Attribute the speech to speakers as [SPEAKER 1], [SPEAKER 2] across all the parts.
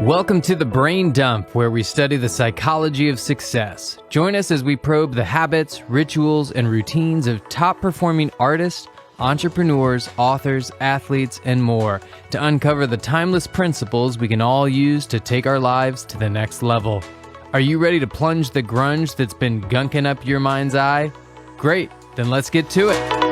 [SPEAKER 1] Welcome to The Brain Dump, where we study the psychology of success. Join us as we probe the habits, rituals, and routines of top-performing artists, entrepreneurs, authors, athletes, and more to uncover the timeless principles we can all use to take our lives to the next level. Are you ready to plunge the grunge that's been gunking up your mind's eye? Great, then let's get to it.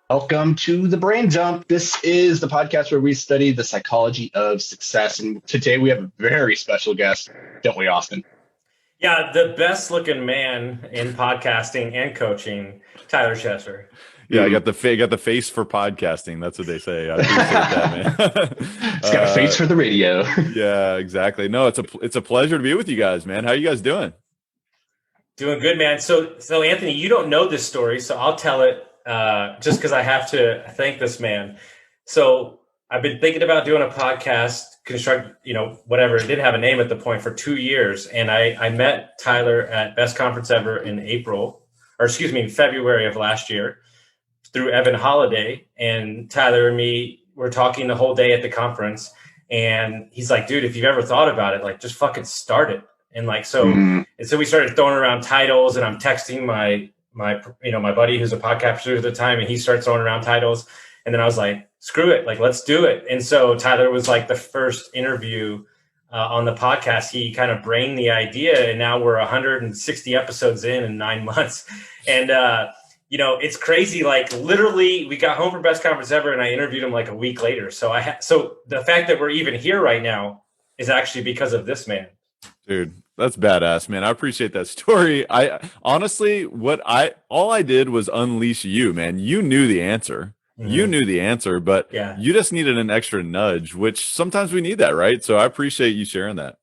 [SPEAKER 2] Welcome to The Brain Dump. This is the podcast where we study the psychology of success. And today we have a very special guest, don't we, Austin?
[SPEAKER 3] Yeah, the best looking man in podcasting and coaching, Tyler Chesser.
[SPEAKER 4] Yeah, I got the face for podcasting. That's what they say. I appreciate that, man.
[SPEAKER 2] It's got a face for the radio.
[SPEAKER 4] Yeah, exactly. No, it's a pleasure to be with you guys, man. How you guys doing?
[SPEAKER 3] Doing good, man. So Anthony, you don't know this story, so I'll tell it just because I have to thank this man. So I've been thinking about doing a podcast, whatever. It didn't have a name at the point for 2 years. And I met Tyler at Best Conference Ever in February of last year through Evan Holiday. And Tyler and me were talking the whole day at the conference. And he's like, dude, if you've ever thought about it, like just fucking start it. And and so we started throwing around titles, and I'm texting my buddy who's a podcaster at the time, and he starts throwing around titles. And then I was like, screw it, like, let's do it. And so Tyler was like the first interview on the podcast. He kind of brained the idea, and now we're 160 episodes in 9 months. And, it's crazy. Like literally we got home from Best Conference Ever and I interviewed him like a week later. So so the fact that we're even here right now is actually because of this man. Dude,
[SPEAKER 4] that's badass, man. I appreciate that story. I honestly, all I did was unleash you, man. You knew the answer. Mm-hmm. You knew the answer, but you just needed an extra nudge, which sometimes we need that, right? So I appreciate you sharing that.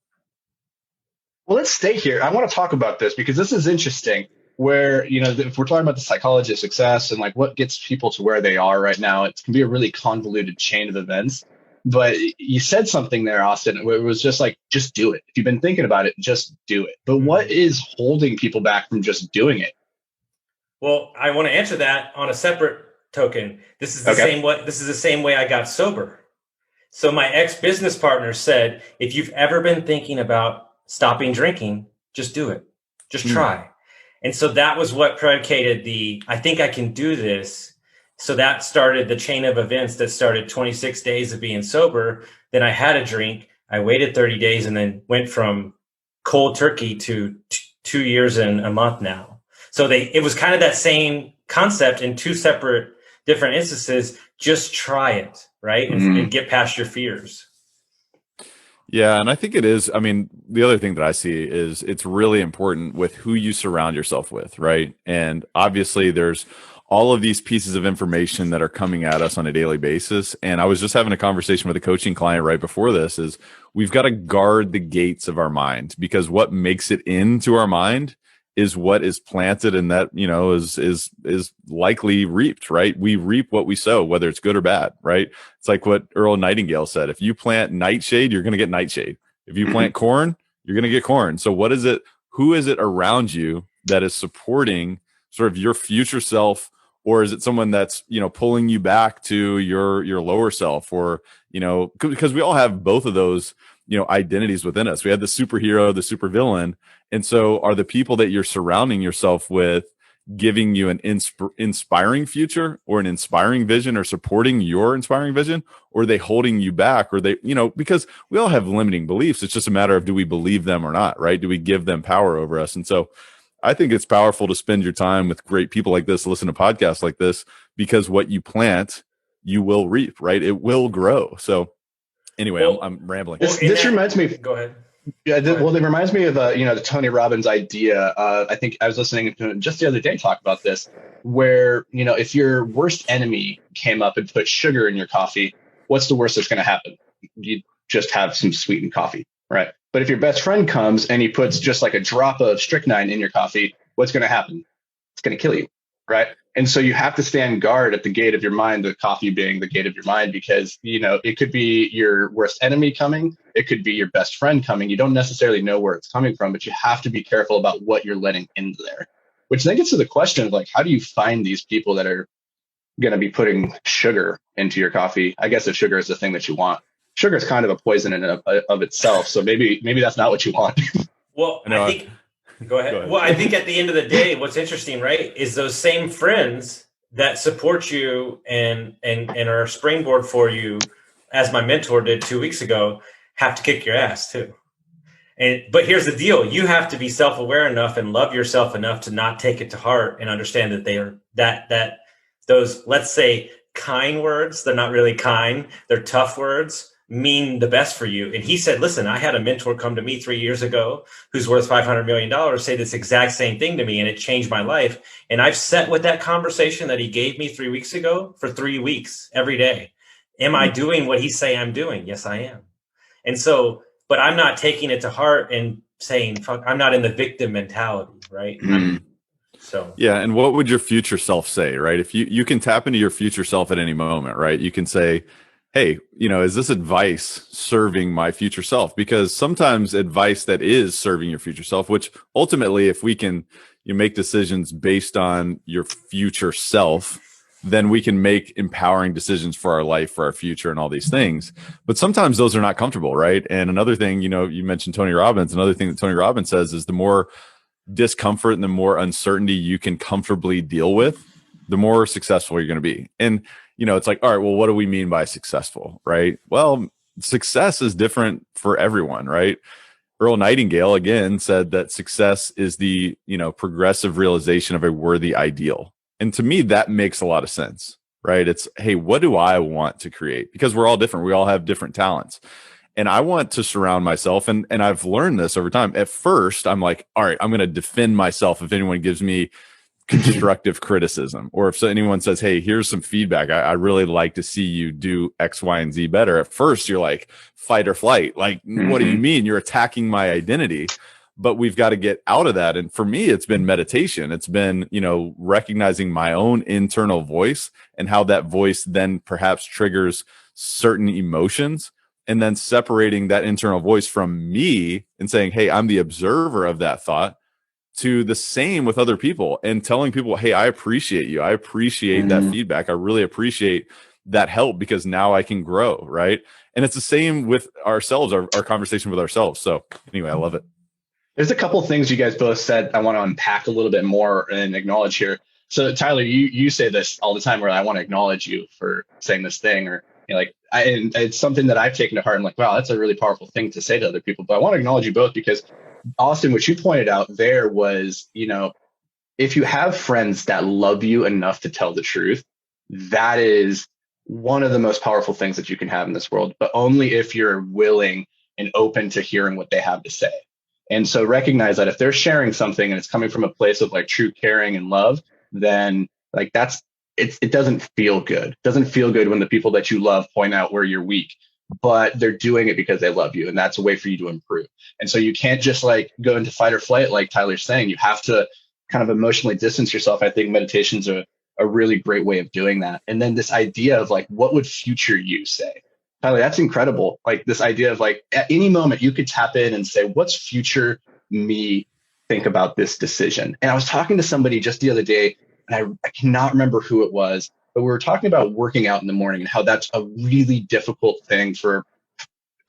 [SPEAKER 2] Well, let's stay here. I want to talk about this because this is interesting where, if we're talking about the psychology of success and like what gets people to where they are right now, it can be a really convoluted chain of events. But you said something there, Austin, where it was just like, just do it. If you've been thinking about it, just do it. But what is holding people back from just doing it?
[SPEAKER 3] Well, I want to answer that on a separate token. This is the same way I got sober. So my ex-business partner said, if you've ever been thinking about stopping drinking, just do it. Just try. And so that was what predicated I think I can do this. So that started the chain of events that started 26 days of being sober. Then I had a drink. I waited 30 days and then went from cold turkey to 2 years and a month now. So it was kind of that same concept in two separate different instances. Just try it, right? And get past your fears.
[SPEAKER 4] Yeah. And I think it is. I mean, the other thing that I see is it's really important with who you surround yourself with, right? And obviously there's all of these pieces of information that are coming at us on a daily basis. And I was just having a conversation with a coaching client right before this is we've got to guard the gates of our mind, because what makes it into our mind is what is planted, and that, is likely reaped, right? We reap what we sow, whether it's good or bad, right? It's like what Earl Nightingale said. If you plant nightshade, you're going to get nightshade. If you plant corn, you're going to get corn. So what is it? Who is it around you that is supporting sort of your future self? Or is it someone that's, pulling you back to your lower self? Or, because we all have both of those, identities within us. We have the superhero, the supervillain. And so are the people that you're surrounding yourself with giving you an inspiring future or an inspiring vision, or supporting your inspiring vision? Or are they holding you back? Or they, because we all have limiting beliefs. It's just a matter of, do we believe them or not, right? Do we give them power over us? And so I think it's powerful to spend your time with great people like this, listen to podcasts like this, because what you plant, you will reap, right? It will grow. So anyway, I'm rambling.
[SPEAKER 2] This reminds me.
[SPEAKER 3] Go ahead.
[SPEAKER 2] Yeah, it reminds me of the Tony Robbins idea. I think I was listening to him just the other day talk about this, where if your worst enemy came up and put sugar in your coffee, what's the worst that's going to happen? You just have some sweetened coffee, right? But if your best friend comes and he puts just like a drop of strychnine in your coffee, what's going to happen? It's going to kill you, right? And so you have to stand guard at the gate of your mind, the coffee being the gate of your mind, because, it could be your worst enemy coming. It could be your best friend coming. You don't necessarily know where it's coming from, but you have to be careful about what you're letting into there, which then gets to the question of like, how do you find these people that are going to be putting sugar into your coffee. I guess if sugar is the thing that you want, sugar is kind of a poison in and of itself. So maybe that's not what you want.
[SPEAKER 3] Well, I think, go ahead. Well, I think at the end of the day, what's interesting, right, is those same friends that support you and are a springboard for you, as my mentor did 2 weeks ago, have to kick your ass too. But here's the deal. You have to be self-aware enough and love yourself enough to not take it to heart and understand that they are that those, let's say, kind words, they're not really kind, they're tough words, mean the best for you. And he said, listen, I had a mentor come to me 3 years ago who's worth $500 million say this exact same thing to me, and it changed my life. And I've sat with that conversation that he gave me 3 weeks ago for 3 weeks every day. Am I doing what he say I'm doing? Yes, I am. And so, but I'm not taking it to heart and saying, fuck, I'm not in the victim mentality, right? So
[SPEAKER 4] yeah, and what would your future self say, right? If you can tap into your future self at any moment, right? You can say, hey, is this advice serving my future self? Because sometimes advice that is serving your future self, which ultimately, if we can make decisions based on your future self, then we can make empowering decisions for our life, for our future, and all these things. But sometimes those are not comfortable, right? And another thing, you mentioned Tony Robbins. Another thing that Tony Robbins says is the more discomfort and the more uncertainty you can comfortably deal with, the more successful you're going to be. And, it's like, all right, well, what do we mean by successful, right? Well, success is different for everyone, right? Earl Nightingale, again, said that success is the, progressive realization of a worthy ideal. And to me, that makes a lot of sense, right? It's, hey, what do I want to create? Because we're all different. We all have different talents. And I want to surround myself. And I've learned this over time. At first, I'm like, all right, I'm going to defend myself if anyone gives me constructive criticism, or if anyone says, hey, here's some feedback. I really like to see you do X, Y, and Z better. At first, you're like fight or flight. Like, what do you mean? You're attacking my identity. But we've got to get out of that. And for me, it's been meditation. It's been, recognizing my own internal voice and how that voice then perhaps triggers certain emotions, and then separating that internal voice from me and saying, hey, I'm the observer of that thought, to the same with other people and telling people, hey, I appreciate you. I appreciate that feedback. I really appreciate that help, because now I can grow. Right. And it's the same with ourselves, our conversation with ourselves. So anyway, I love it.
[SPEAKER 2] There's a couple of things you guys both said I want to unpack a little bit more and acknowledge here. So Tyler, you say this all the time, where I want to acknowledge you for saying this thing, or and it's something that I've taken to heart. I'm like, wow, that's a really powerful thing to say to other people. But I want to acknowledge you both, because Austin, what you pointed out there was, if you have friends that love you enough to tell the truth, that is one of the most powerful things that you can have in this world, but only if you're willing and open to hearing what they have to say. And so recognize that if they're sharing something and it's coming from a place of like true caring and love, then like it doesn't feel good. It doesn't feel good when the people that you love point out where you're weak, but they're doing it because they love you. And that's a way for you to improve. And so you can't just like go into fight or flight, like Tyler's saying. You have to kind of emotionally distance yourself. I think meditation's a really great way of doing that. And then this idea of like, what would future you say? Tyler, that's incredible. Like this idea of like, at any moment you could tap in and say, what's future me think about this decision? And I was talking to somebody just the other day, and I cannot remember who it was, but we were talking about working out in the morning and how that's a really difficult thing for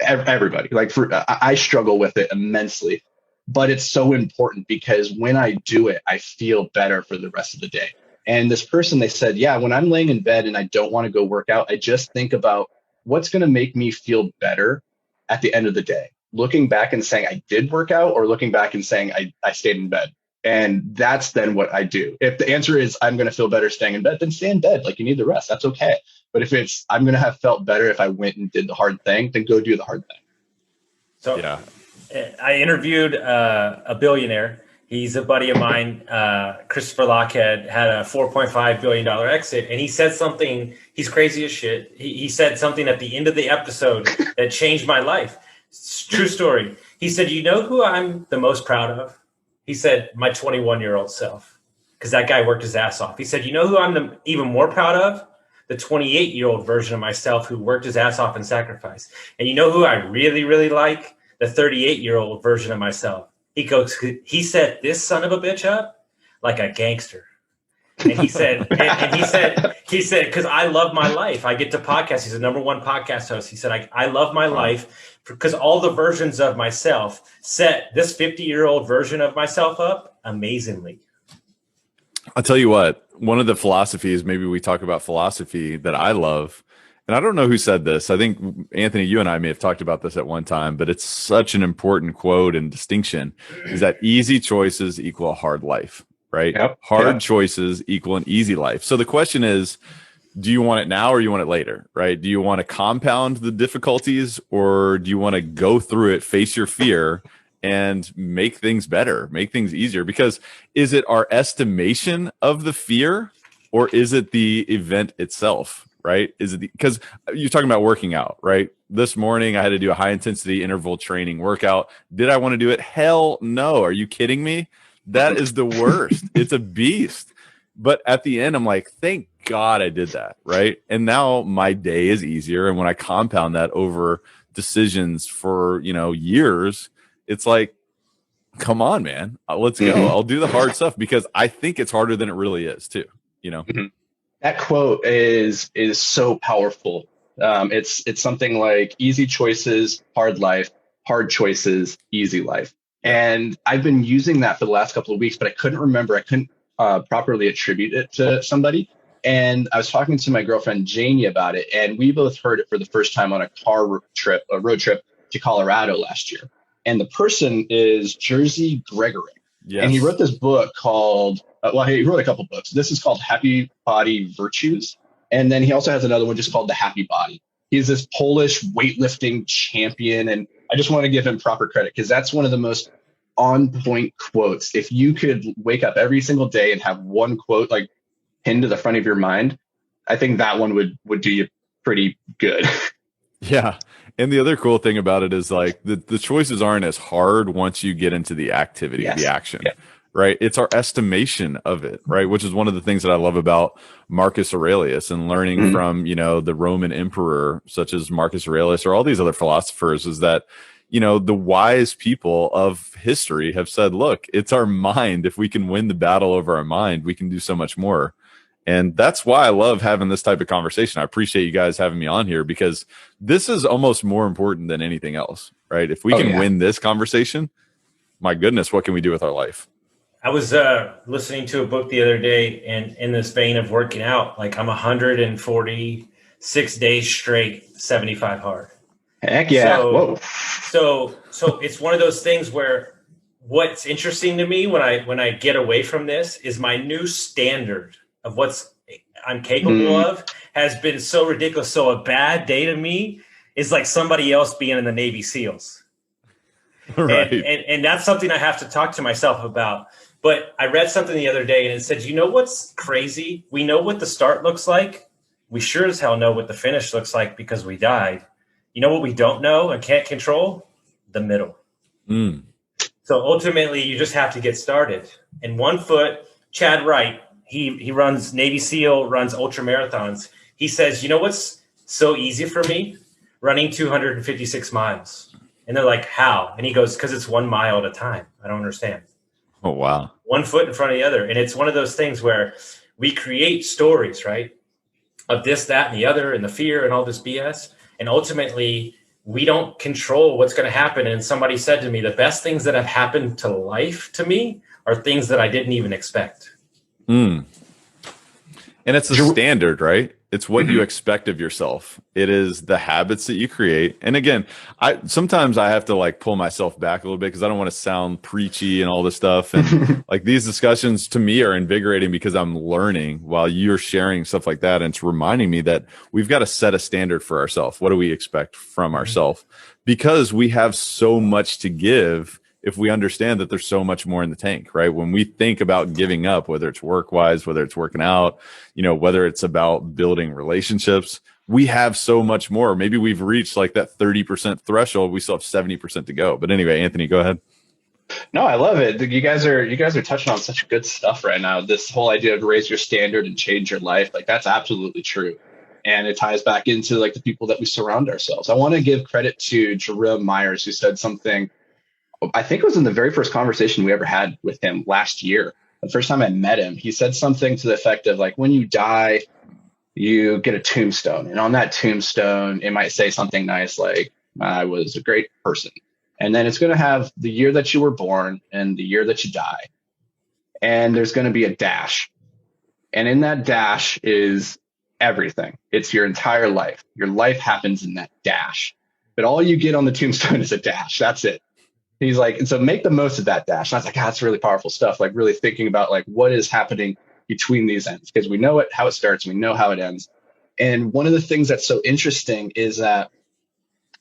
[SPEAKER 2] everybody. Like I struggle with it immensely, but it's so important, because when I do it, I feel better for the rest of the day. And this person, they said, yeah, when I'm laying in bed and I don't want to go work out, I just think about what's going to make me feel better at the end of the day. Looking back and saying I did work out, or looking back and saying I stayed in bed. And that's then what I do. If the answer is I'm going to feel better staying in bed, then stay in bed. Like, you need the rest. That's okay. But if it's I'm going to have felt better if I went and did the hard thing, then go do the hard thing.
[SPEAKER 3] So yeah, I interviewed a billionaire. He's a buddy of mine. Christopher Lochhead had a $4.5 billion exit, and he said something. He's crazy as shit. He said something at the end of the episode that changed my life. True story. He said, you know who I'm the most proud of? He said, my 21-year-old self, because that guy worked his ass off. He said, you know who I'm even more proud of? The 28-year-old version of myself who worked his ass off and sacrificed. And you know who I really, really like? The 38-year-old version of myself. He said this son of a bitch up like a gangster. And he said, because I love my life. I get to podcast. He's the #1 podcast host. He said, I love my life because all the versions of myself set this 50-year-old version of myself up amazingly.
[SPEAKER 4] I'll tell you what, one of the philosophies, maybe we talk about philosophy that I love, and I don't know who said this. I think, Anthony, you and I may have talked about this at one time, but it's such an important quote and distinction, is that easy choices equal a hard life, right?
[SPEAKER 2] Yep.
[SPEAKER 4] Hard choices equal an easy life. So the question is, do you want it now or you want it later, right? Do you want to compound the difficulties, or do you want to go through it, face your fear, and make things better, make things easier? Because is it our estimation of the fear, or is it the event itself, right? Is it because you're talking about working out, right? This morning I had to do a high intensity interval training workout. Did I want to do it? Hell no. Are you kidding me? That is the worst. It's a beast. But at the end, I'm like, thank God I did that, right? And now my day is easier. And when I compound that over decisions for, years, it's like, come on, man, let's go. I'll do the hard stuff because I think it's harder than it really is too,
[SPEAKER 2] That quote is so powerful. It's something like easy choices, hard life, hard choices, easy life. And I've been using that for the last couple of weeks, but I couldn't properly attribute it to somebody. And I was talking to my girlfriend, Janie, about it. And we both heard it for the first time on a road trip to Colorado last year. And the person is Jersey Gregory.
[SPEAKER 4] Yes.
[SPEAKER 2] And he wrote this book called, he wrote a couple books. This is called Happy Body Virtues. And then he also has another one just called The Happy Body. He's this Polish weightlifting champion. And I just want to give him proper credit because that's one of the most on point quotes. If you could wake up every single day and have one quote like pinned to the front of your mind, I think that one would do you pretty good.
[SPEAKER 4] Yeah. And the other cool thing about it is like the choices aren't as hard once you get into the activity, the action, right? It's our estimation of it, right? Which is one of the things that I love about Marcus Aurelius and learning from, the Roman emperor, such as Marcus Aurelius or all these other philosophers, is that, the wise people of history have said, look, it's our mind. If we can win the battle over our mind, we can do so much more. And that's why I love having this type of conversation. I appreciate you guys having me on here because this is almost more important than anything else, right? If we can win this conversation, my goodness, what can we do with our life?
[SPEAKER 3] I was listening to a book the other day, and in this vein of working out, like I'm 146 days straight, 75 hard.
[SPEAKER 2] Heck yeah.
[SPEAKER 3] So it's one of those things where what's interesting to me when I get away from this is my new standard of what's I'm capable of has been so ridiculous. So a bad day to me is like somebody else being in the Navy SEALs. Right. And that's something I have to talk to myself about. But I read something the other day and it said, what's crazy? We know what the start looks like. We sure as hell know what the finish looks like because we died. You know what we don't know and can't control? The middle. So ultimately, you just have to get started. And 1 foot, Chad Wright, he runs Navy SEAL, runs ultra marathons. He says, what's so easy for me? Running 256 miles. And they're like, how? And he goes, because it's 1 mile at a time. I don't understand.
[SPEAKER 4] Oh, wow.
[SPEAKER 3] 1 foot in front of the other. And it's one of those things where we create stories, right? Of this, that, and the other, and the fear and all this BS. And ultimately, we don't control what's going to happen. And somebody said to me, the best things that have happened to life to me are things that I didn't even expect.
[SPEAKER 4] And it's the standard, right? It's what you expect of yourself. It is the habits that you create. And again, sometimes I have to like pull myself back a little bit because I don't want to sound preachy and all this stuff. And like these discussions to me are invigorating because I'm learning while you're sharing stuff like that. And it's reminding me that we've got to set a standard for ourselves. What do we expect from ourselves? Because we have so much to give. If we understand that there's so much more in the tank, right? When we think about giving up, whether it's work-wise, whether it's working out, whether it's about building relationships, we have so much more. Maybe we've reached like that 30% threshold. We still have 70% to go. But anyway, Anthony, go ahead.
[SPEAKER 2] No, I love it. You guys are touching on such good stuff right now. This whole idea of raise your standard and change your life, like that's absolutely true. And it ties back into like the people that we surround ourselves. I want to give credit to Jerome Myers, who said something, I think it was in the very first conversation we ever had with him last year, the first time I met him, he said something to the effect of like, when you die, you get a tombstone. And on that tombstone, it might say something nice like, I was a great person. And then it's going to have the year that you were born and the year that you die. And there's going to be a dash. And in that dash is everything. It's your entire life. Your life happens in that dash. But all you get on the tombstone is a dash. That's it. He's like, and so make the most of that dash. And I was like, that's really powerful stuff. Like really thinking about like what is happening between these ends, because we know how it starts. We know how it ends. And one of the things that's so interesting is that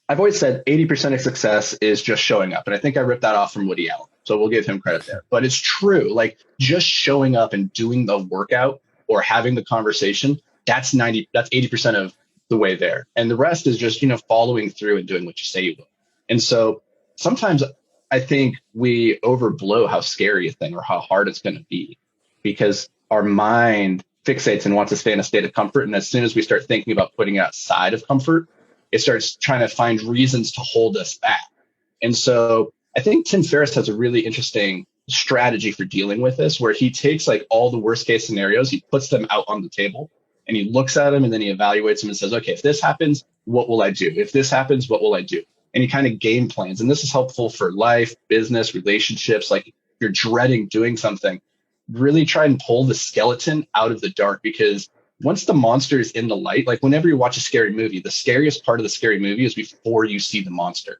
[SPEAKER 2] I've always said 80% of success is just showing up. And I think I ripped that off from Woody Allen. So we'll give him credit there. But it's true. Like just showing up and doing the workout or having the conversation, that's 80% of the way there. And the rest is just, following through and doing what you say you will. And so sometimes I think we overblow how scary a thing or how hard it's going to be, because our mind fixates and wants to stay in a state of comfort. And as soon as we start thinking about putting outside of comfort, it starts trying to find reasons to hold us back. And so I think Tim Ferriss has a really interesting strategy for dealing with this, where he takes like all the worst case scenarios, he puts them out on the table and he looks at them and then he evaluates them and says, okay, if this happens, what will I do? If this happens, what will I do? And he kind of game plans. And this is helpful for life, business, relationships. Like if you're dreading doing something, really try and pull the skeleton out of the dark, because once the monster is in the light, like whenever you watch a scary movie, the scariest part of the scary movie is before you see the monster,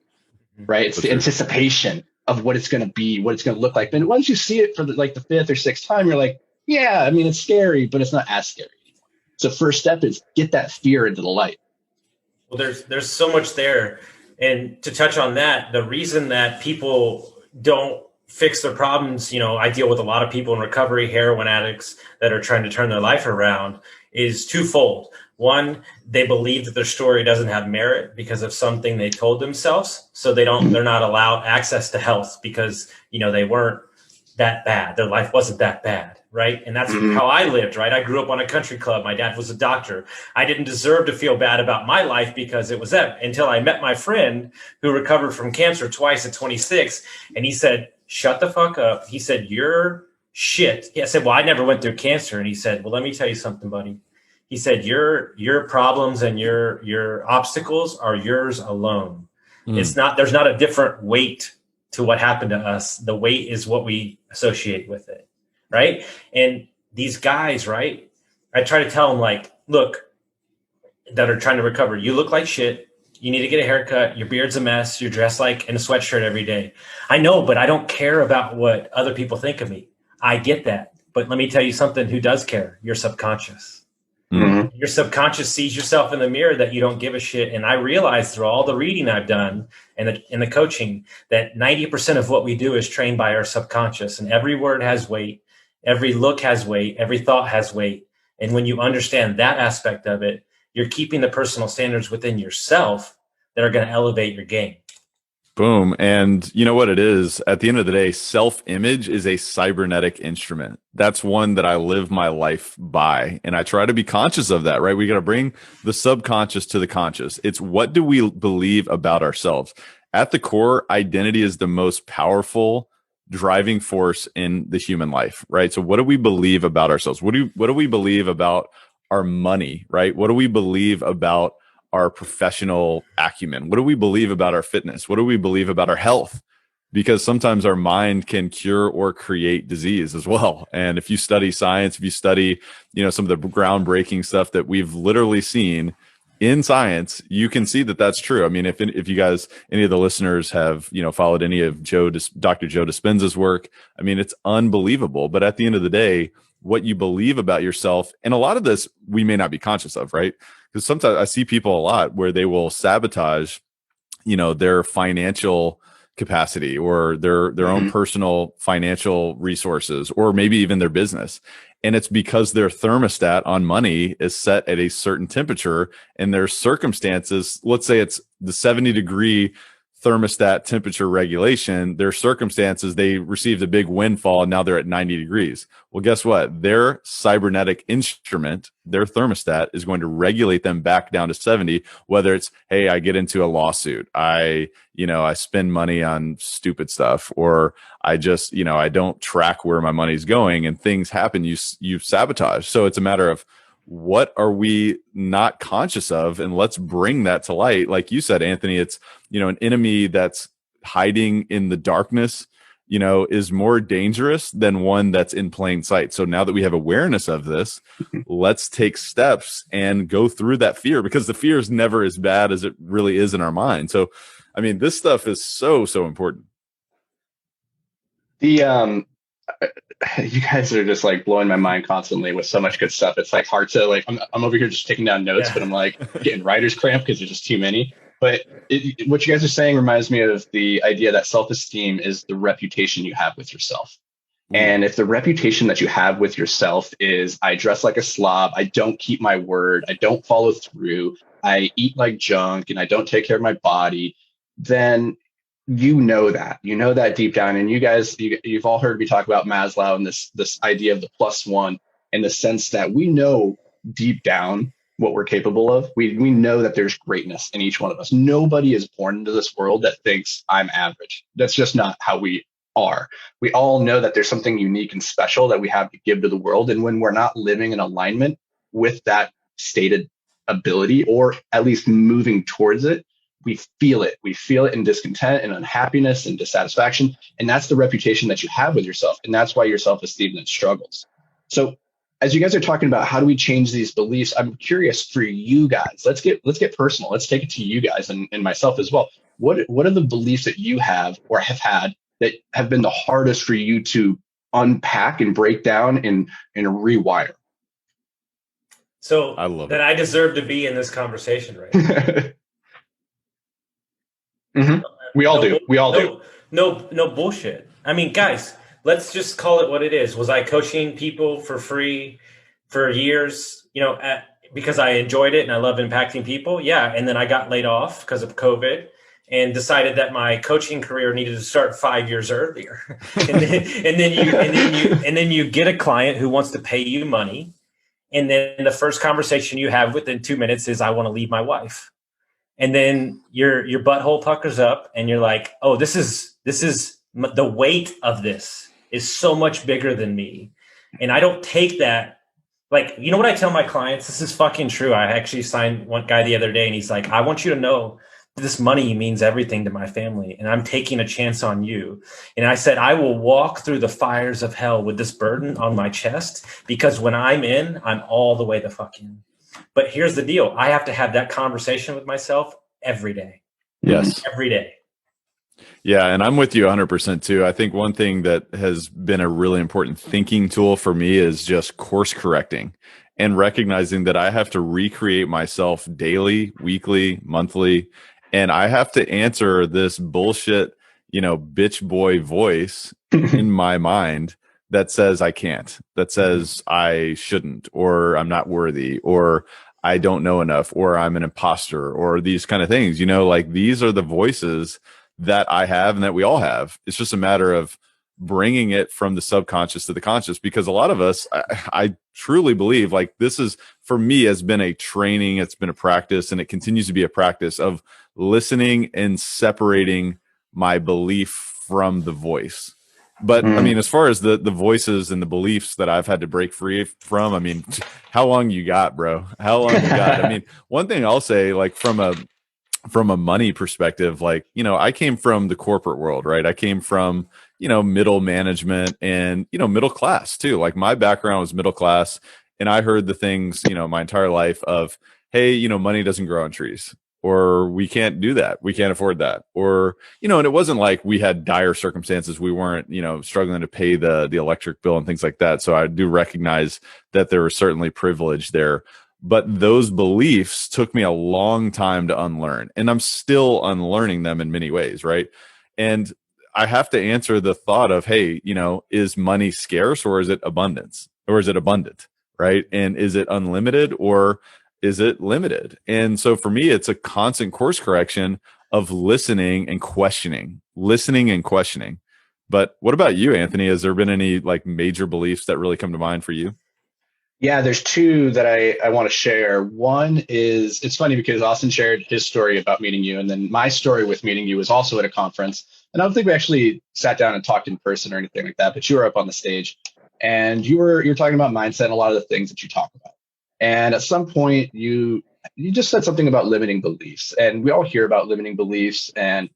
[SPEAKER 2] right? It's the anticipation of what it's going to be, what it's going to look like. And once you see it for the fifth or sixth time, you're like, yeah, I mean, it's scary, but it's not as scary anymore. So first step is get that fear into the light.
[SPEAKER 3] Well, there's so much there. And to touch on that, the reason that people don't fix their problems, I deal with a lot of people in recovery, heroin addicts that are trying to turn their life around, is twofold. One, they believe that their story doesn't have merit because of something they told themselves. So they're not allowed access to health because, they weren't that bad. Their life wasn't that bad. Right. And that's how I lived. Right. I grew up on a country club. My dad was a doctor. I didn't deserve to feel bad about my life because it was that, until I met my friend who recovered from cancer twice at 26. And he said, shut the fuck up. He said, you're shit. I said, well, I never went through cancer. And he said, well, let me tell you something, buddy. He said, your problems and your obstacles are yours alone. There's not a different weight to what happened to us. The weight is what we associate with it. Right. And these guys, right, I try to tell them, like, look, that are trying to recover, you look like shit. You need to get a haircut. Your beard's a mess. You're dressed like in a sweatshirt every day. I know, but I don't care about what other people think of me. I get that. But let me tell you something who does care. Your subconscious. Mm-hmm. Your subconscious sees yourself in the mirror that you don't give a shit. And I realize through all the reading I've done and the coaching that 90% of what we do is trained by our subconscious. And every word has weight. Every look has weight. Every thought has weight. And when you understand that aspect of it, you're keeping the personal standards within yourself that are going to elevate your game.
[SPEAKER 4] Boom. And you know what it is? At the end of the day, self-image is a cybernetic instrument. That's one that I live my life by. And I try to be conscious of that, right? We got to bring the subconscious to the conscious. It's what do we believe about ourselves? At the core, identity is the most powerful driving force in the human life, right? So what do we believe about ourselves? What do we believe about our money, right? What do we believe about our professional acumen? What do we believe about our fitness? What do we believe about our health? Because sometimes our mind can cure or create disease as well. And if you study science, if you study, some of the groundbreaking stuff that we've literally seen in science, you can see that that's true. I mean, if you guys, any of the listeners have, followed any of Dr. Joe Dispenza's work, I mean, it's unbelievable. But at the end of the day, what you believe about yourself, and a lot of this we may not be conscious of, right? Because sometimes I see people a lot where they will sabotage, their financial capacity or their own personal financial resources, or maybe even their business. And it's because their thermostat on money is set at a certain temperature, and their circumstances, let's say it's the 70-degree thermostat temperature regulation, their circumstances, they received a big windfall and now they're at 90 degrees. Well, guess what? Their cybernetic instrument, their thermostat, is going to regulate them back down to 70, whether it's, hey, I get into a lawsuit, I spend money on stupid stuff, or I just, I don't track where my money's going and things happen, you sabotage. So it's a matter of, what are we not conscious of? And let's bring that to light. Like you said, Anthony, it's, an enemy that's hiding in the darkness, is more dangerous than one that's in plain sight. So now that we have awareness of this, let's take steps and go through that fear, because the fear is never as bad as it really is in our mind. So, I mean, this stuff is so, so important.
[SPEAKER 2] You guys are just like blowing my mind constantly with so much good stuff. It's like hard to I'm over here just taking down notes, but I'm like getting writer's cramp because there's just too many. But what you guys are saying reminds me of the idea that self-esteem is the reputation you have with yourself. And if the reputation that you have with yourself is, I dress like a slob, I don't keep my word, I don't follow through, I eat like junk, and I don't take care of my body, then you know that deep down. And you guys, you've all heard me talk about Maslow and this idea of the plus one, in the sense that we know deep down what we're capable of. We know that there's greatness in each one of us. Nobody is born into this world that thinks I'm average. That's just not how we are. We all know that there's something unique and special that we have to give to the world. And when we're not living in alignment with that stated ability, or at least moving towards it, we feel it. We feel it in discontent and unhappiness and dissatisfaction. And that's the reputation that you have with yourself. And that's why your self-esteem then struggles. So as you guys are talking about how do we change these beliefs, I'm curious for you guys. Let's get personal. Let's take it to you guys and myself as well. What are the beliefs that you have or have had that have been the hardest for you to unpack and break down and rewire?
[SPEAKER 3] So
[SPEAKER 4] I love
[SPEAKER 3] that
[SPEAKER 4] it.
[SPEAKER 3] I deserve to be in this conversation right now.
[SPEAKER 2] Mm-hmm. We all do.
[SPEAKER 3] No bullshit. I mean, guys, let's just call it what it is. Was I coaching people for free for years, because I enjoyed it and I love impacting people? Yeah. And then I got laid off because of COVID and decided that my coaching career needed to start 5 years earlier. and then you get a client who wants to pay you money. And then the first conversation you have within 2 minutes is, I want to leave my wife. And then your butthole puckers up and you're like, oh, this is the weight of this is so much bigger than me. And I don't take that. Like, you know what I tell my clients? This is fucking true. I actually signed one guy the other day and he's like, I want you to know this money means everything to my family. And I'm taking a chance on you. And I said, I will walk through the fires of hell with this burden on my chest, because when I'm in, I'm all the way the fuck in. But here's the deal. I have to have that conversation with myself every day.
[SPEAKER 4] Yes.
[SPEAKER 3] Every day.
[SPEAKER 4] Yeah. And I'm with you 100% too. I think one thing that has been a really important thinking tool for me is just course correcting and recognizing that I have to recreate myself daily, weekly, monthly, and I have to answer this bullshit, bitch boy voice in my mind that says I can't, that says I shouldn't, or I'm not worthy, or I don't know enough, or I'm an imposter, or these kind of things. Like, these are the voices that I have and that we all have. It's just a matter of bringing it from the subconscious to the conscious, because a lot of us, I truly believe, like, this is, for me, has been a training, it's been a practice, and it continues to be a practice of listening and separating my belief from the voice. But I mean, as far as the voices and the beliefs that I've had to break free from, I mean, how long you got, bro? How long you got? I mean, one thing I'll say, like, from a money perspective, like, I came from the corporate world, right? I came from, middle management and, middle class too. Like, my background was middle class, and I heard the things, my entire life of, hey, money doesn't grow on trees, or we can't do that, we can't afford that, or, and it wasn't like we had dire circumstances. We weren't, struggling to pay the electric bill and things like that. So I do recognize that there was certainly privilege there. But those beliefs took me a long time to unlearn, and I'm still unlearning them in many ways, right? And I have to answer the thought of, hey, is money scarce, or is it abundance, or is it abundant, right? And is it unlimited, or is it limited? And so for me, it's a constant course correction of listening and questioning. But what about you, Anthony? Has there been any like major beliefs that really come to mind for you?
[SPEAKER 2] Yeah, there's two that I want to share. One is, it's funny because Austin shared his story about meeting you, and then my story with meeting you was also at a conference. And I don't think we actually sat down and talked in person or anything like that, but you were up on the stage and you're talking about mindset and a lot of the things that you talk about. And at some point you just said something about limiting beliefs. And we all hear about limiting beliefs, and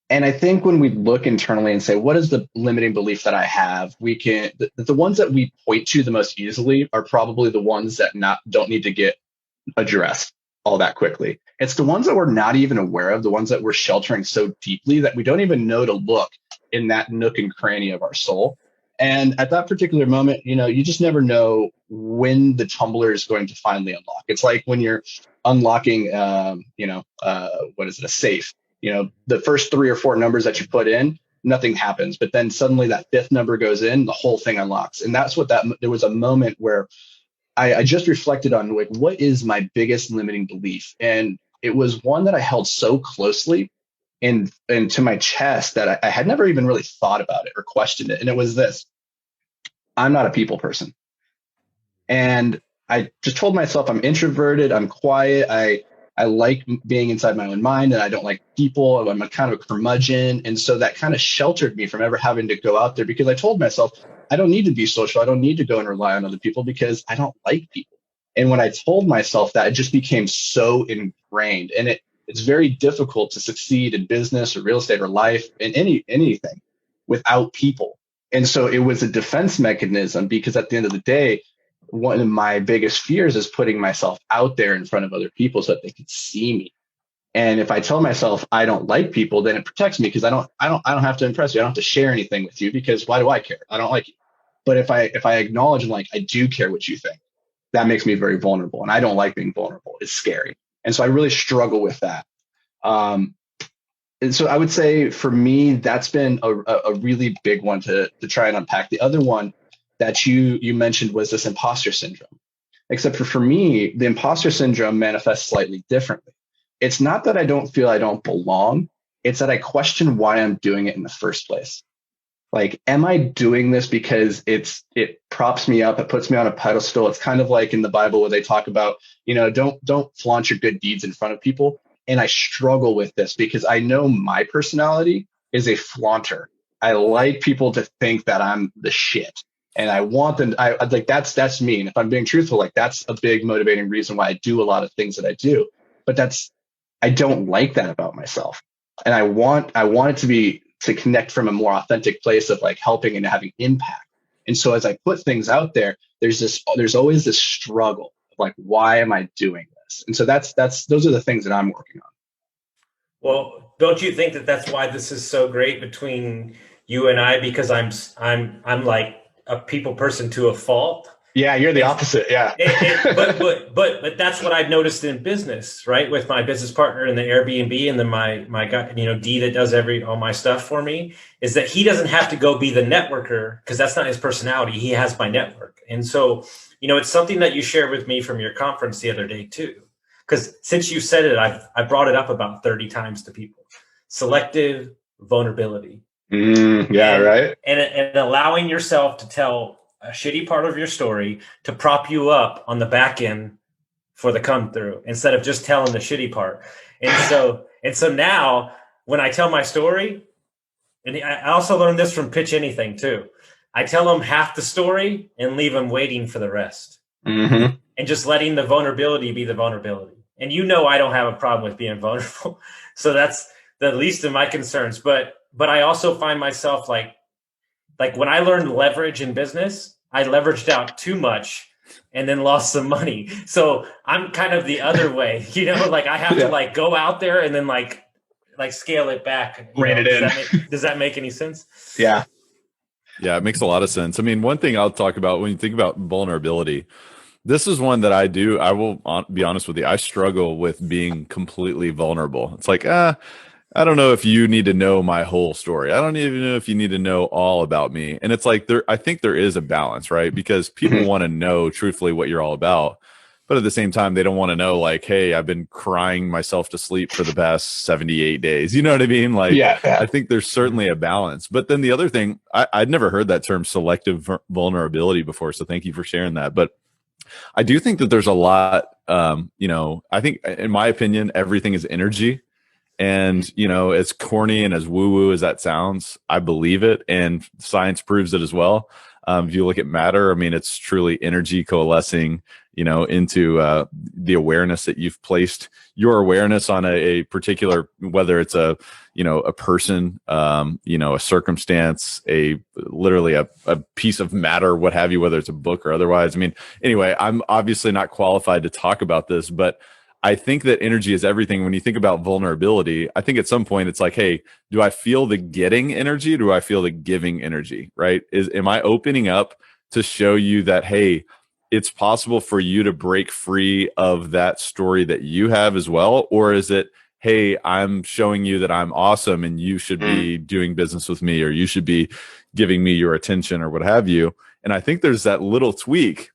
[SPEAKER 2] I think when we look internally and say, what is the limiting belief that I have? The ones that we point to the most easily are probably the ones that don't need to get addressed all that quickly. It's the ones that we're not even aware of, the ones that we're sheltering so deeply that we don't even know to look in that nook and cranny of our soul. And at that particular moment, you just never know when the tumbler is going to finally unlock. It's like when you're unlocking, what is it, a safe. The first 3 or 4 numbers that you put in, nothing happens. But then suddenly that 5th number goes in, the whole thing unlocks. And that's there was a moment where I just reflected on, like, what is my biggest limiting belief? And it was one that I held so closely into my chest that I had never even really thought about it or questioned it. And it was this: I'm not a people person. And I just told myself I'm introverted, I'm quiet, I like being inside my own mind, and I don't like people. I'm a kind of a curmudgeon. And so that kind of sheltered me from ever having to go out there, because I told myself, I don't need to be social. I don't need to go and rely on other people because I don't like people. And when I told myself that, it just became so ingrained. And it's very difficult to succeed in business or real estate or life in anything without people. And so it was a defense mechanism, because at the end of the day, one of my biggest fears is putting myself out there in front of other people so that they could see me. And if I tell myself I don't like people, then it protects me, because I don't have to impress you. I don't have to share anything with you, because why do I care? I don't like you. But if I acknowledge and I do care what you think, that makes me very vulnerable. And I don't like being vulnerable. It's scary. And so I really struggle with that. And so I would say for me, that's been a really big one to try and unpack. The other one that you mentioned was this imposter syndrome. Except for me, the imposter syndrome manifests slightly differently. It's not that I don't feel I don't belong. It's that I question why I'm doing it in the first place. Like, am I doing this because it props me up, it puts me on a pedestal? It's kind of like in the Bible where they talk about, don't flaunt your good deeds in front of people. And I struggle with this because I know my personality is a flaunter. I like people to think that I'm the shit. And I want them, I like, that's me. And if I'm being truthful, like, that's a big motivating reason why I do a lot of things that I do. But I don't like that about myself. And I want it to connect from a more authentic place of like helping and having impact. And so as I put things out there, there's always this struggle of like, why am I doing this? And so those are the things that I'm working on.
[SPEAKER 3] Well, don't you think that that's why this is so great between you and I? Because I'm like a people person to a fault.
[SPEAKER 2] Yeah, you're the opposite. Yeah.
[SPEAKER 3] But that's what I've noticed in business, right? With my business partner in the Airbnb, and then my guy, D, that does all my stuff for me, is that he doesn't have to go be the networker, because that's not his personality. He has my network. And so, it's something that you shared with me from your conference the other day too. Because since you said it, I brought it up about 30 times to people. Selective vulnerability.
[SPEAKER 2] Right.
[SPEAKER 3] And allowing yourself to tell a shitty part of your story to prop you up on the back end for the come through, instead of just telling the shitty part. And so now when I tell my story, and I also learned this from Pitch Anything too, I tell them half the story and leave them waiting for the rest.
[SPEAKER 2] Mm-hmm.
[SPEAKER 3] And just letting the vulnerability be the vulnerability. And I don't have a problem with being vulnerable. So that's the least of my concerns. But I also find myself like when I learned leverage in business, I leveraged out too much and then lost some money. So I'm kind of the other way, like I have to go out there and then like scale it back.
[SPEAKER 2] Rein it in.
[SPEAKER 3] Does that make any sense?
[SPEAKER 2] Yeah.
[SPEAKER 4] Yeah, it makes a lot of sense. I mean, one thing I'll talk about when you think about vulnerability, this is one that I do. I will be honest with you. I struggle with being completely vulnerable. It's like, I don't know if you need to know my whole story. I don't even know if you need to know all about me. And it's like, I think there is a balance, right? Because people want to know truthfully what you're all about. But at the same time, they don't want to know, like, hey, I've been crying myself to sleep for the past 78 days. You know what I mean? Like,
[SPEAKER 2] Yeah.
[SPEAKER 4] I think there's certainly a balance. But then the other thing, I'd never heard that term selective vulnerability before. So thank you for sharing that. But I do think that there's a lot, I think, in my opinion, everything is energy. And, as corny and as woo-woo as that sounds, I believe it. And science proves it as well. If you look at matter, I mean, it's truly energy coalescing, into the awareness that you've placed your awareness on a particular, whether it's a person, a circumstance, literally a piece of matter, what have you, whether it's a book or otherwise. I mean, anyway, I'm obviously not qualified to talk about this, but I think that energy is everything. When you think about vulnerability, I think at some point it's like, hey, do I feel the getting energy? Or do I feel the giving energy? Right? Am I opening up to show you that, hey, it's possible for you to break free of that story that you have as well? Or is it, hey, I'm showing you that I'm awesome and you should be doing business with me, or you should be giving me your attention, or what have you? And I think there's that little tweak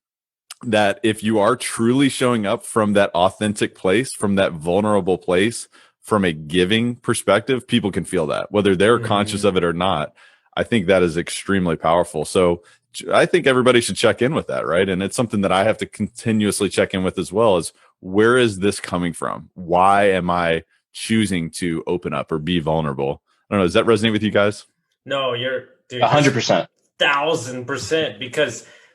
[SPEAKER 4] that if you are truly showing up from that authentic place, from that vulnerable place, from a giving perspective, people can feel that, whether they're conscious of it or not. I think that is extremely powerful. So I think everybody should check in with that, right? And it's something that I have to continuously check in with as well, is where is this coming from? Why am I choosing to open up or be vulnerable? I don't know. Does that resonate with you guys?
[SPEAKER 3] No, you're
[SPEAKER 2] 100%.
[SPEAKER 3] 1,000%,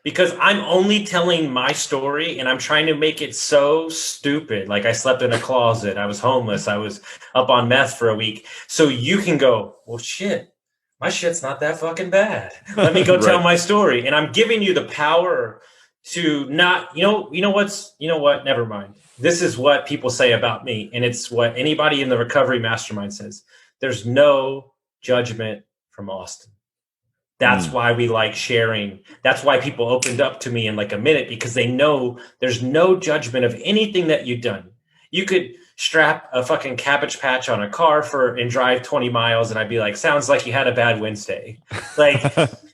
[SPEAKER 3] because I'm only telling my story and I'm trying to make it so stupid. Like, I slept in a closet. I was homeless. I was up on meth for a week. So you can go, well, shit, my shit's not that fucking bad. Let me go tell my story. And I'm giving you the power to not, never mind. This is what people say about me. And it's what anybody in the recovery mastermind says. There's no judgment from Austin. That's why we like sharing. That's why people opened up to me in like a minute, because they know there's no judgment of anything that you've done. You could strap a fucking Cabbage Patch on a car and drive 20 miles. And I'd be like, sounds like you had a bad Wednesday. Like,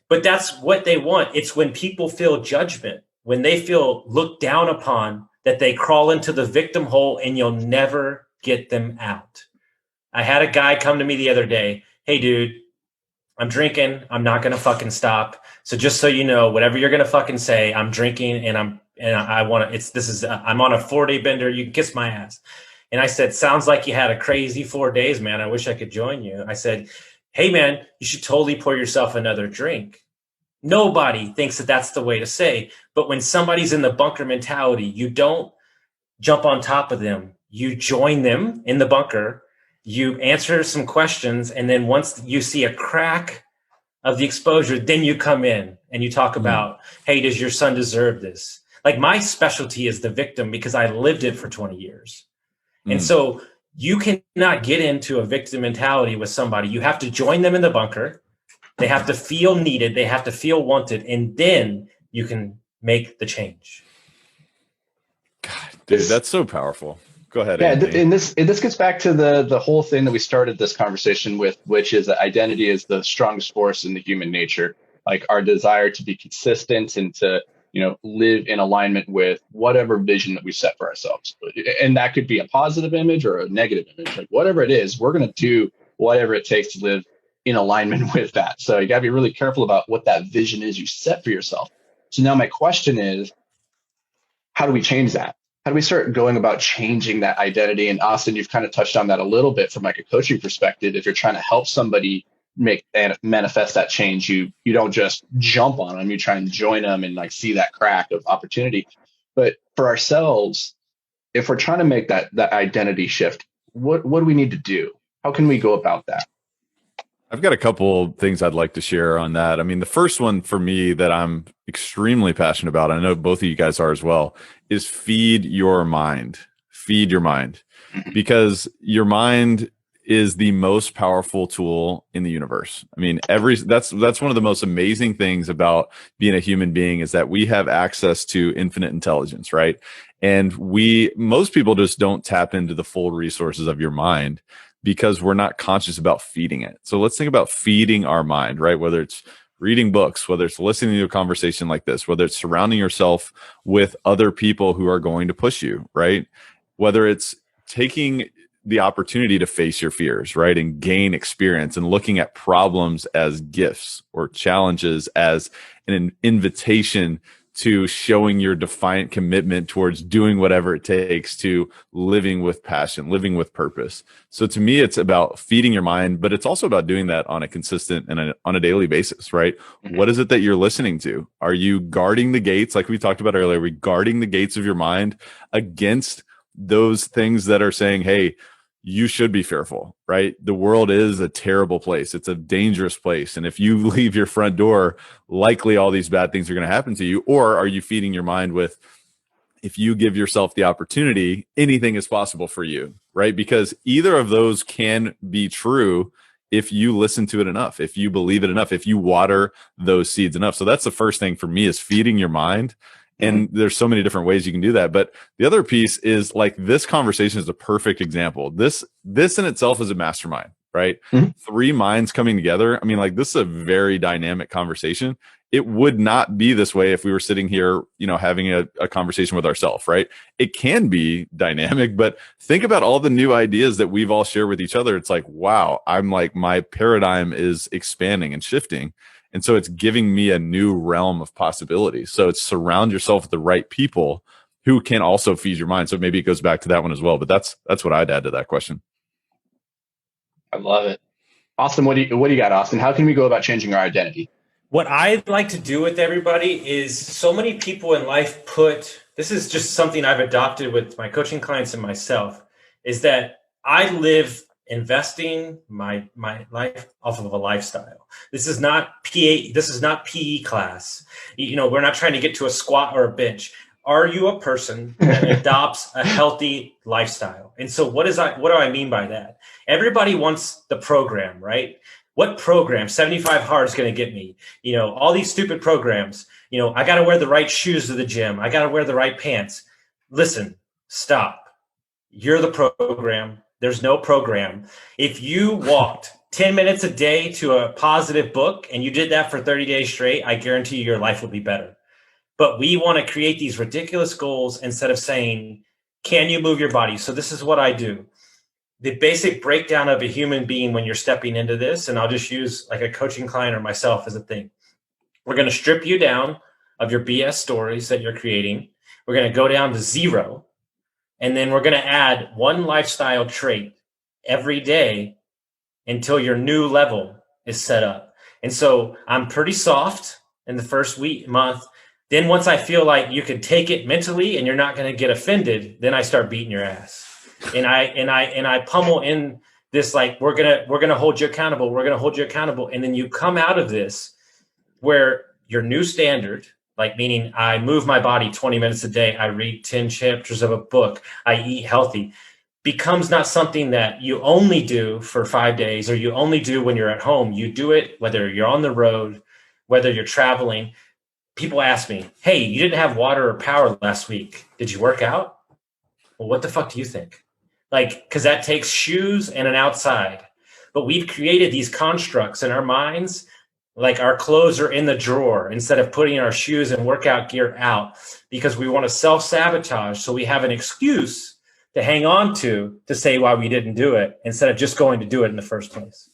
[SPEAKER 3] but that's what they want. It's when people feel judgment, when they feel looked down upon, that they crawl into the victim hole and you'll never get them out. I had a guy come to me the other day. Hey, dude, I'm drinking. I'm not going to fucking stop. So just so you know, whatever you're going to fucking say, I'm drinking and I'm on a 4-day bender. You can kiss my ass. And I said, sounds like you had a crazy 4 days, man. I wish I could join you. I said, hey man, you should totally pour yourself another drink. Nobody thinks that that's the way to say, but when somebody's in the bunker mentality, you don't jump on top of them. You join them in the bunker. You answer some questions, and then once you see a crack of the exposure, then you come in and you talk about, hey, does your son deserve this? Like, my specialty is the victim because I lived it for 20 years. And so you cannot get into a victim mentality with somebody. You have to join them in the bunker. They have to feel needed. They have to feel wanted. And then you can make the change.
[SPEAKER 4] God, dude, that's so powerful. Go ahead.
[SPEAKER 2] Yeah,
[SPEAKER 4] Anthony.
[SPEAKER 2] and this gets back to the whole thing that we started this conversation with, which is that identity is the strongest force in the human nature. Like, our desire to be consistent and to live in alignment with whatever vision that we set for ourselves. And that could be a positive image or a negative image. Like, whatever it is, we're going to do whatever it takes to live in alignment with that. So you got to be really careful about what that vision is you set for yourself. So now my question is, how do we change that? How do we start going about changing that identity? And Austin, you've kind of touched on that a little bit from like a coaching perspective. If you're trying to help somebody make and manifest that change, you don't just jump on them. You try and join them and like see that crack of opportunity. But for ourselves, if we're trying to make that identity shift, what do we need to do? How can we go about that?
[SPEAKER 4] I've got a couple things I'd like to share on that. I mean, the first one for me that I'm extremely passionate about, I know both of you guys are as well, is feed your mind. Feed your mind. Because your mind is the most powerful tool in the universe. I mean, that's one of the most amazing things about being a human being, is that we have access to infinite intelligence, right? And most people just don't tap into the full resources of your mind, because we're not conscious about feeding it. So let's think about feeding our mind, right? Whether it's reading books, whether it's listening to a conversation like this, whether it's surrounding yourself with other people who are going to push you, right? Whether it's taking the opportunity to face your fears, right? And gain experience and looking at problems as gifts or challenges as an invitation to showing your defiant commitment towards doing whatever it takes to living with passion, living with purpose. So to me, it's about feeding your mind, but it's also about doing that on a consistent and on a daily basis, right? Mm-hmm. What is it that you're listening to? Are you guarding the gates? Like we talked about earlier, are we guarding the gates of your mind against those things that are saying, hey, you should be fearful, right? The world is a terrible place. It's a dangerous place. And if you leave your front door, likely all these bad things are going to happen to you. Or are you feeding your mind with, if you give yourself the opportunity, anything is possible for you, right? Because either of those can be true if you listen to it enough, if you believe it enough, if you water those seeds enough. So that's the first thing for me, is feeding your mind. And there's so many different ways you can do that. But the other piece is, like, this conversation is a perfect example. This in itself is a mastermind, right? Mm-hmm. 3 minds coming together. I mean, like, this is a very dynamic conversation. It would not be this way if we were sitting here, having a conversation with ourselves, right? It can be dynamic, but think about all the new ideas that we've all shared with each other. It's like, wow, I'm like, my paradigm is expanding and shifting. And so it's giving me a new realm of possibilities. So it's surround yourself with the right people who can also feed your mind. So maybe it goes back to that one as well. But that's what I'd add to that question.
[SPEAKER 2] I love it. Austin, what do you got, Austin? How can we go about changing our identity?
[SPEAKER 3] What I'd like to do with everybody is, so many people in life this is just something I've adopted with my coaching clients and myself, is that I live investing my life off of a lifestyle. This is not PE class. We're not trying to get to a squat or a bench. Are you a person that adopts a healthy lifestyle? And so what do I mean by that? Everybody wants the program, right? What program? 75 hard is going to get me. All these stupid programs. I got to wear the right shoes to the gym. I got to wear the right pants. Listen, stop. You're the program. There's no program. If you walked 10 minutes a day to a positive book and you did that for 30 days straight, I guarantee you your life will be better. But we want to create these ridiculous goals instead of saying, can you move your body? So this is what I do. The basic breakdown of a human being when you're stepping into this, and I'll just use like a coaching client or myself as a thing. We're going to strip you down of your BS stories that you're creating. We're going to go down to 0. And then we're going to add 1 lifestyle trait every day until your new level is set up. And so I'm pretty soft in the first month. Then once I feel like you can take it mentally and you're not going to get offended, then I start beating your ass. And I pummel in this, like, we're going to hold you accountable. We're going to hold you accountable. And then you come out of this where your new standard, like, meaning I move my body 20 minutes a day, I read 10 chapters of a book, I eat healthy, becomes not something that you only do for 5 days or you only do when you're at home. You do it whether you're on the road, whether you're traveling. People ask me, hey, you didn't have water or power last week. Did you work out? Well, what the fuck do you think? Like, because that takes shoes and an outside. But we've created these constructs in our minds, like our clothes are in the drawer instead of putting our shoes and workout gear out, because we want to self-sabotage. So we have an excuse to hang on to say why we didn't do it instead of just going to do it in the first place.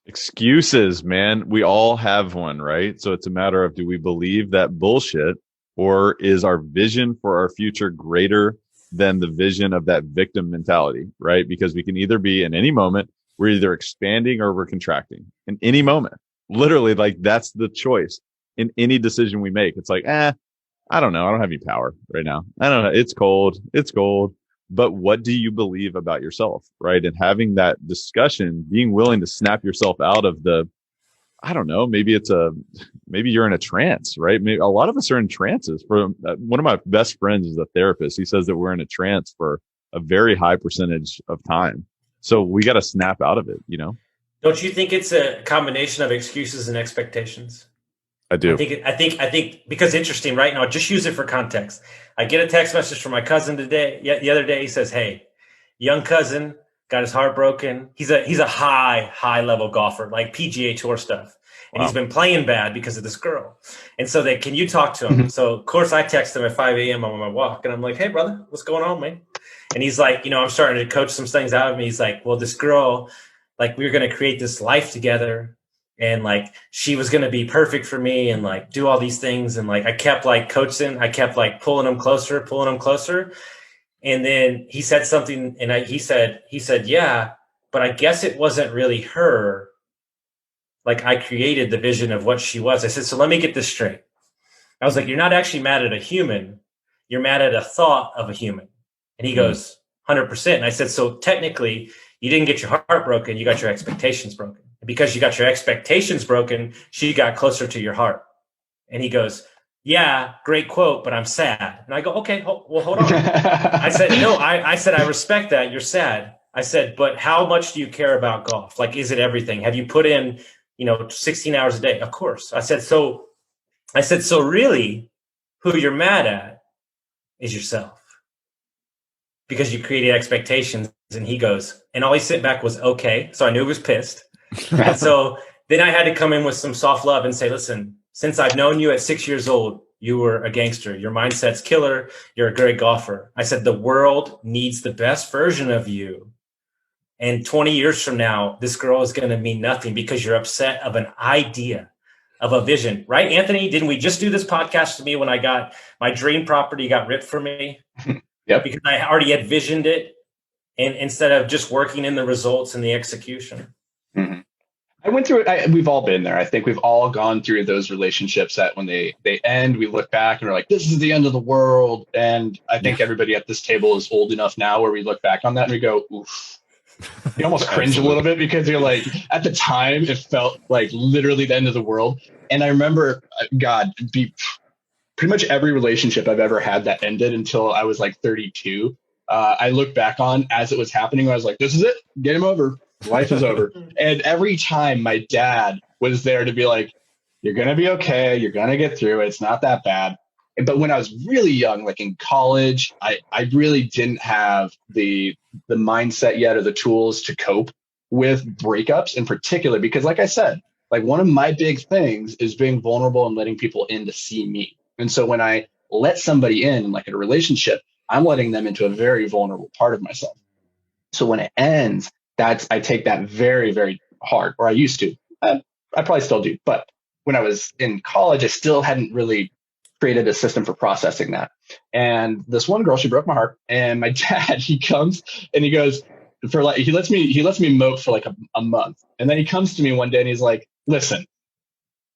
[SPEAKER 4] Excuses, man. We all have one, right? So it's a matter of, do we believe that bullshit, or is our vision for our future greater than the vision of that victim mentality, right? Because we can either be, in any moment, we're either expanding or we're contracting in any moment. Literally, like, that's the choice in any decision we make. It's like, I don't know. I don't have any power right now. I don't know. It's cold. But what do you believe about yourself, right? And having that discussion, being willing to snap yourself out of the, I don't know, maybe you're in a trance, right? Maybe a lot of us are in trances. One of my best friends is a therapist. He says that we're in a trance for a very high percentage of time. So we got to snap out of it,
[SPEAKER 3] Don't you think it's a combination of excuses and expectations?
[SPEAKER 4] I do.
[SPEAKER 3] I think because interesting, right? Now, just use it for context. I get a text message from my cousin the other day. He says, hey, young cousin got his heart broken. He's a high level golfer, like PGA Tour stuff. And he's
[SPEAKER 4] Wow.
[SPEAKER 3] been playing bad because of this girl. And so can you talk to him?
[SPEAKER 2] Mhm.
[SPEAKER 3] So of course I text him at 5 a.m. on my walk, and I'm like, hey brother, what's going on, man? And he's like, I'm starting to coach some things out of me. He's like, well, this girl, like, we were going to create this life together, and like she was going to be perfect for me, and like do all these things. And like I kept like coaching, I kept like pulling him closer. And then he said something, and he said, yeah, but I guess it wasn't really her. Like, I created the vision of what she was. I said, so let me get this straight. I was like, you're not actually mad at a human. You're mad at a thought of a human. And he goes, 100%. And I said, so technically, you didn't get your heart broken. You got your expectations broken. And because you got your expectations broken, she got closer to your heart. And he goes, yeah, great quote, but I'm sad. And I go, okay, well, hold on. I said, no, I said, I respect that. You're sad. I said, but how much do you care about golf? Like, is it everything? Have you put in, 16 hours a day? Of course. I said, so really who you're mad at is yourself, because you created expectations. And he goes, and all he sent back was, okay. So I knew he was pissed. And so then I had to come in with some soft love and say, listen, since I've known you at 6 years old, you were a gangster. Your mindset's killer. You're a great golfer. I said, the world needs the best version of you. And 20 years from now, this girl is going to mean nothing because you're upset of an idea, of a vision. Right, Anthony? Didn't we just do this podcast to me when I got my dream property got ripped from me?
[SPEAKER 2] Yep.
[SPEAKER 3] Because I already had visioned it, and instead of just working in the results and the execution.
[SPEAKER 2] Mm-hmm. I went through it. We've all been there. I think we've all gone through those relationships that when they end, we look back and we're like, this is the end of the world. And I think everybody at this table is old enough now where we look back on that and we go, oof. You almost cringe a little bit because you're like, at the time, it felt like literally the end of the world. And I remember, pretty much every relationship I've ever had that ended until I was like 32. I look back on as it was happening. I was like, this is it. Game over. Life is over. And every time my dad was there to be like, you're going to be okay. You're going to get through it. It's not that bad. But when I was really young, like in college, I really didn't have the mindset yet or the tools to cope with breakups in particular, because like I said, like one of my big things is being vulnerable and letting people in to see me. And so when I let somebody in, like in a relationship, I'm letting them into a very vulnerable part of myself. So when it ends, I take that very, very hard, or I used to. I probably still do. But when I was in college, I still hadn't really created a system for processing that. And this one girl, she broke my heart. And my dad, he comes and he goes, he lets me mope for like a month. And then he comes to me one day and he's like, listen,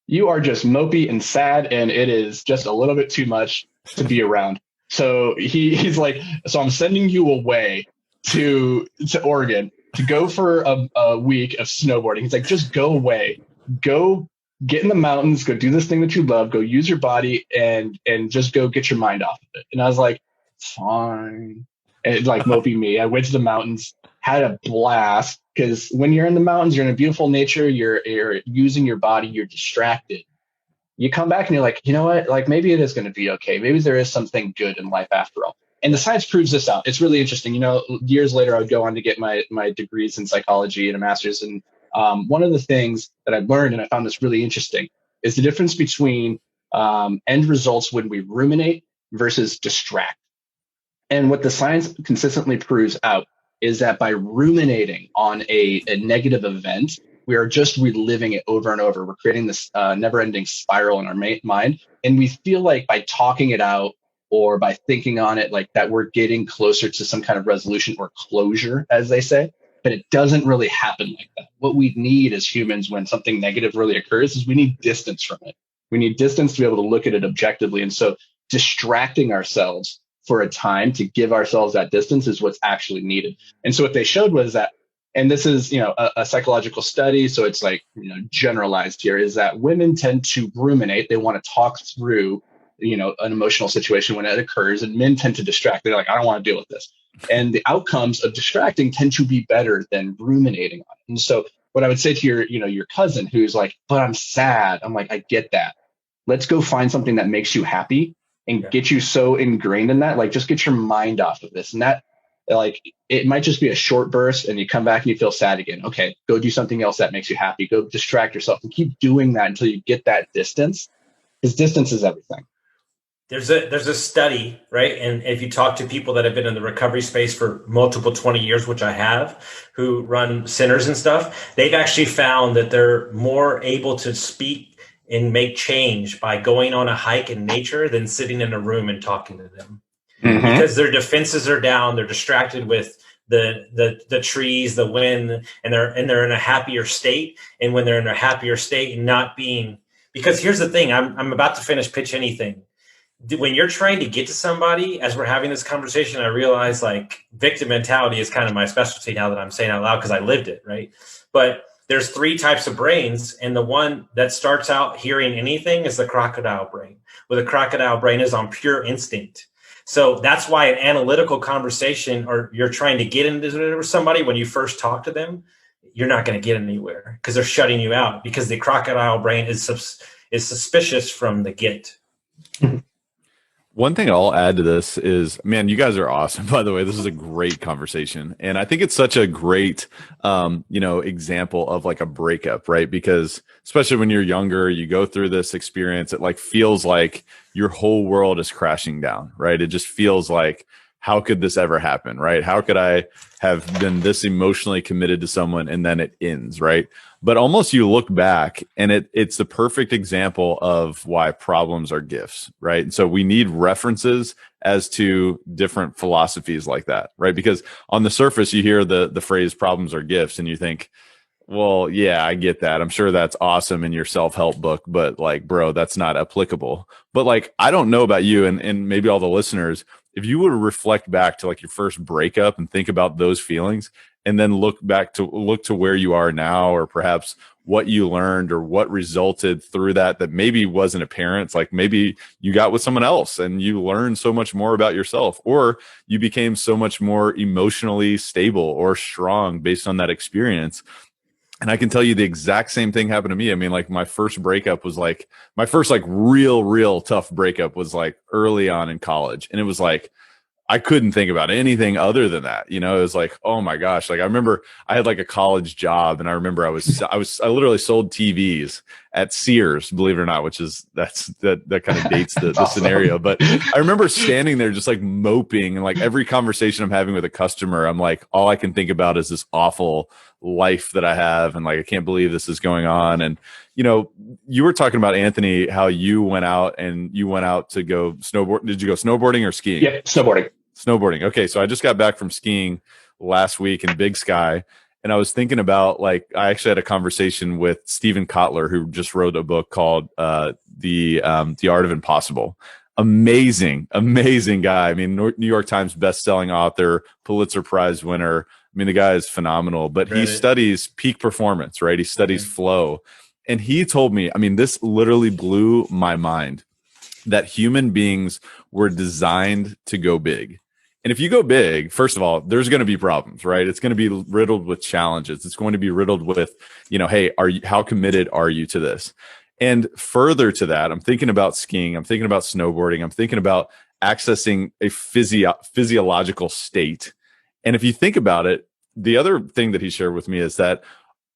[SPEAKER 2] you are just mopey and sad, and it is just a little bit too much to be around. So he's like, so I'm sending you away to Oregon to go for a week of snowboarding. He's like, just go away, go get in the mountains, go do this thing that you love, go use your body and just go get your mind off of it. And I was like, fine. And like mopey me, I went to the mountains, had a blast, because when you're in the mountains, you're in a beautiful nature, you're using your body, you're distracted. You come back and you're like, you know what? Like maybe it is going to be okay. Maybe there is something good in life after all. And the science proves this out. It's really interesting. Years later, I would go on to get my degrees in psychology and a master's. And one of the things that I've learned, and I found this really interesting, is the difference between end results when we ruminate versus distract. And what the science consistently proves out is that by ruminating on a negative event, we are just reliving it over and over. We're creating this never-ending spiral in our mind. And we feel like by talking it out or by thinking on it like that, we're getting closer to some kind of resolution or closure, as they say. But it doesn't really happen like that. What we need as humans when something negative really occurs is we need distance from it. We need distance to be able to look at it objectively. And so distracting ourselves for a time to give ourselves that distance is what's actually needed. And so what they showed was that, and this is, a psychological study, so it's like, generalized here, is that women tend to ruminate. They want to talk through, an emotional situation when it occurs, and men tend to distract. They're like, I don't want to deal with this. And the outcomes of distracting tend to be better than ruminating on it. And so what I would say to your cousin who's like, but I'm sad. I'm like, I get that. Let's go find something that makes you happy and get you so ingrained in that, like just get your mind off of this. And that Like it might just be a short burst and you come back and you feel sad again. Okay, go do something else that makes you happy. Go distract yourself and keep doing that until you get that distance, because distance is everything.
[SPEAKER 3] There's a study, right? And if you talk to people that have been in the recovery space for multiple 20 years, which I have, who run centers and stuff, they've actually found that they're more able to speak and make change by going on a hike in nature than sitting in a room and talking to them. Mm-hmm. Because their defenses are down, they're distracted with the trees, the wind, and they're in a happier state. And when they're in a happier state and not being, because here's the thing, I'm about to finish Pitch Anything. When you're trying to get to somebody, as we're having this conversation, I realize like victim mentality is kind of my specialty now that I'm saying out loud because I lived it, right? But there's 3 types of brains, and the one that starts out hearing anything is the crocodile brain, where the crocodile brain is on pure instinct. So that's why an analytical conversation, or you're trying to get into somebody when you first talk to them, you're not going to get anywhere because they're shutting you out, because the crocodile brain is suspicious from the get.
[SPEAKER 4] One thing I'll add to this is, man, you guys are awesome. By the way, this is a great conversation. And I think it's such a great, example of like a breakup, right? Because especially when you're younger, you go through this experience, it like feels like your whole world is crashing down, right? It just feels like, how could this ever happen, right? How could I have been this emotionally committed to someone and then it ends, right? But almost you look back and it's the perfect example of why problems are gifts, right? And so we need references as to different philosophies like that, right? Because on the surface, you hear the phrase problems are gifts and you think, well, yeah, I get that. I'm sure that's awesome in your self-help book, but like, bro, that's not applicable. But like, I don't know about you and maybe all the listeners, if you were to reflect back to like your first breakup and think about those feelings and then look to where you are now, or perhaps what you learned or what resulted through that maybe wasn't apparent. It's like maybe you got with someone else and you learned so much more about yourself, or you became so much more emotionally stable or strong based on that experience. And I can tell you the exact same thing happened to me. I mean, like my first breakup was like, my first like real tough breakup was like early on in college. And it was like, I couldn't think about anything other than that. You know, it was like, oh my gosh. Like I remember I had like a college job, and I remember I literally sold TVs at Sears, believe it or not, which is that kind of dates the awesome. Scenario. But I remember standing there just like moping, and like every conversation I'm having with a customer, I'm like, all I can think about is this awful life that I have. And like, I can't believe this is going on. And, you know, you were talking about, Anthony, how you went out to go snowboard. Did you go snowboarding or skiing?
[SPEAKER 2] Yeah, snowboarding.
[SPEAKER 4] Okay. So I just got back from skiing last week in Big Sky. And I was thinking about, like, I actually had a conversation with Stephen Kotler, who just wrote a book called The Art of Impossible. Amazing guy. I mean, New York Times bestselling author, Pulitzer Prize winner. I mean, the guy is phenomenal, but he studies peak performance, right? He studies flow. And he told me, I mean, this literally blew my mind, that human beings were designed to go big. And if you go big, first of all, there's going to be problems, right? It's going to be riddled with challenges. It's going to be riddled with, you know, hey, how committed are you to this? And further to that, I'm thinking about skiing. I'm thinking about snowboarding. I'm thinking about accessing a physiological state. And if you think about it, the other thing that he shared with me is that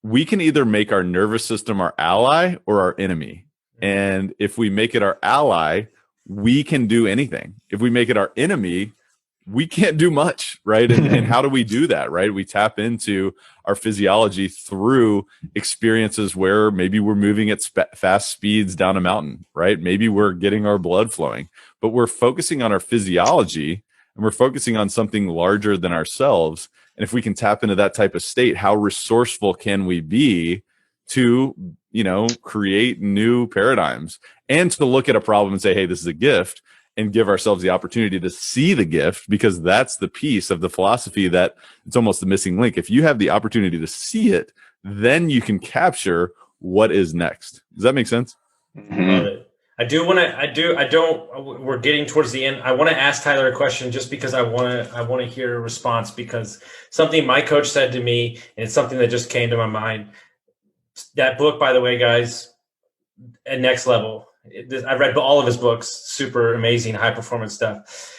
[SPEAKER 4] we can either make our nervous system our ally or our enemy. And if we make it our ally, we can do anything. If we make it our enemy, we can't do much, right? And how do we do that, right? We tap into our physiology through experiences where maybe we're moving at fast speeds down a mountain, right? Maybe we're getting our blood flowing, but we're focusing on our physiology, and we're focusing on something larger than ourselves. And if we can tap into that type of state, how resourceful can we be to, you know, create new paradigms, and to look at a problem and say, hey, this is a gift, and give ourselves the opportunity to see the gift, because that's the piece of the philosophy that it's almost the missing link. If you have the opportunity to see it, then you can capture what is next. Does that make sense?
[SPEAKER 3] Love it. We're getting towards the end. I want to ask Tyler a question, just because I want to hear a response, because something my coach said to me, and it's something that just came to my mind. That book, by the way, guys, at Next Level, I read all of his books, super amazing, high performance stuff.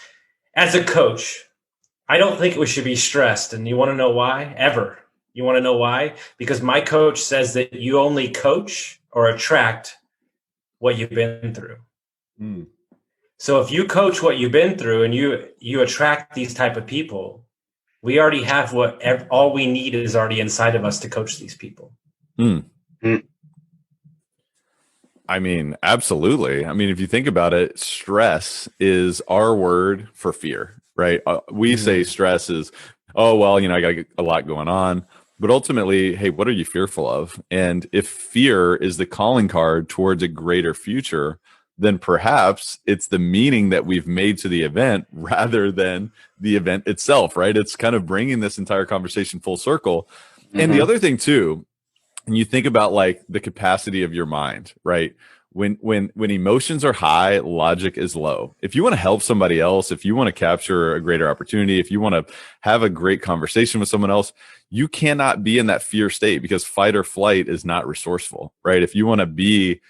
[SPEAKER 3] As a coach, I don't think we should be stressed. And you want to know why? Ever. You want to know why? Because my coach says that you only coach or attract what you've been through.
[SPEAKER 4] Mm.
[SPEAKER 3] So if you coach what you've been through and you attract these type of people, we already have all we need is already inside of us to coach these people.
[SPEAKER 4] Mm. I mean, absolutely. I mean, if you think about it, stress is our word for fear, right? We say stress is, oh, well, I got a lot going on. But ultimately, hey, what are you fearful of? And if fear is the calling card towards a greater future, then perhaps it's the meaning that we've made to the event rather than the event itself, right? It's kind of bringing this entire conversation full circle. And the other thing too, and you think about like the capacity of your mind, right? When emotions are high, logic is low. If you want to help somebody else, if you want to capture a greater opportunity, if you want to have a great conversation with someone else, you cannot be in that fear state because fight or flight is not resourceful, right? If you want to be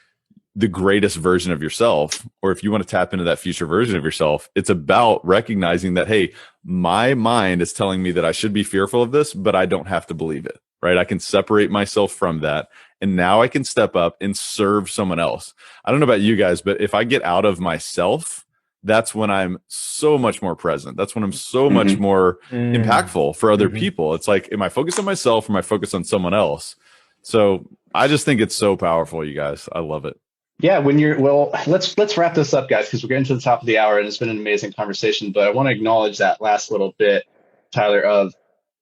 [SPEAKER 4] the greatest version of yourself, or if you want to tap into that future version of yourself, it's about recognizing that, hey, my mind is telling me that I should be fearful of this, but I don't have to believe it, right? I can separate myself from that. And now I can step up and serve someone else. I don't know about you guys, but if I get out of myself, that's when I'm so much more present. That's when I'm so much more impactful for other people. It's like, am I focused on myself or am I focused on someone else? So I just think it's so powerful, you guys. I love it.
[SPEAKER 2] Yeah, let's wrap this up, guys, because we're getting to the top of the hour and it's been an amazing conversation. But I want to acknowledge that last little bit, Tyler, of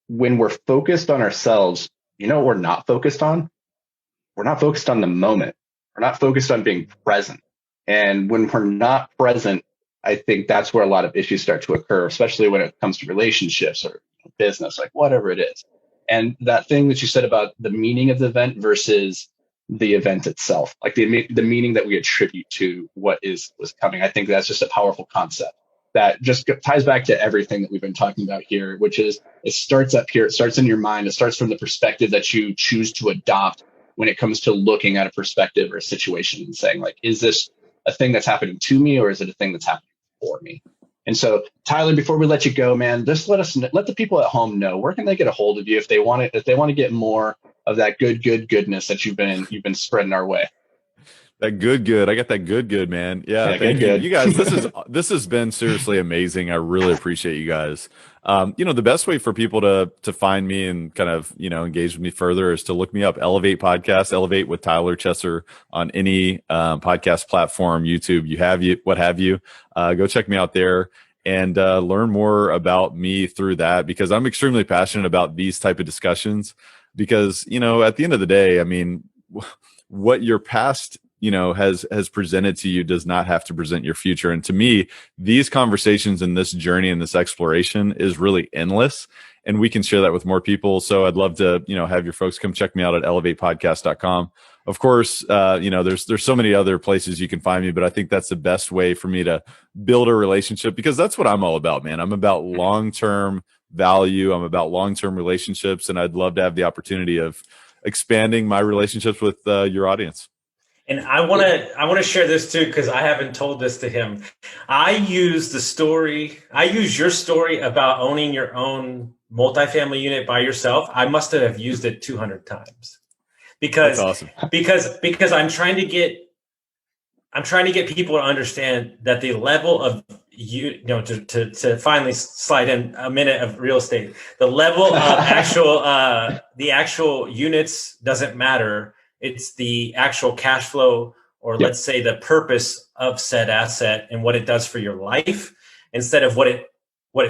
[SPEAKER 2] when we're focused on ourselves, what we're not focused on? We're not focused on the moment. We're not focused on being present. And when we're not present, I think that's where a lot of issues start to occur, especially when it comes to relationships or business, like whatever it is. And that thing that you said about the meaning of the event versus the event itself, like the meaning that we attribute to what was coming. I think that's just a powerful concept that just ties back to everything that we've been talking about here, which is it starts up here. It starts in your mind. It starts from the perspective that you choose to adopt when it comes to looking at a perspective or a situation and saying, like, is this a thing that's happening to me or is it a thing that's happening for me? And so, Tyler, before we let you go, man, just let the people at home know, where can they get a hold of you if they want to get more of that goodness that you've been spreading our way.
[SPEAKER 4] That good. I got that good, man. Yeah, thank you. You guys, this has been seriously amazing. I really appreciate you guys. The best way for people to find me and kind of, engage with me further is to look me up, Elevate Podcast, Elevate with Tyler Chesser on any podcast platform, YouTube, what have you. Go check me out there and learn more about me through that, because I'm extremely passionate about these type of discussions. Because, at the end of the day, I mean, what your past, has presented to you does not have to present your future. And to me, these conversations and this journey and this exploration is really endless. And we can share that with more people. So I'd love to, have your folks come check me out at elevatepodcast.com. Of course, there's so many other places you can find me, but I think that's the best way for me to build a relationship, because that's what I'm all about, man. I'm about long-term value. I'm about long-term relationships, and I'd love to have the opportunity of expanding my relationships with your audience.
[SPEAKER 3] And I want to share this too, because I haven't told this to him. I use your story about owning your own multifamily unit by yourself. I must have used it 200 times because
[SPEAKER 4] that's awesome.
[SPEAKER 3] because I'm trying to get people to understand that the level of to finally slide in a minute of real estate, the level of the actual units doesn't matter. It's the actual cash flow, or let's say the purpose of said asset and what it does for your life, instead of what it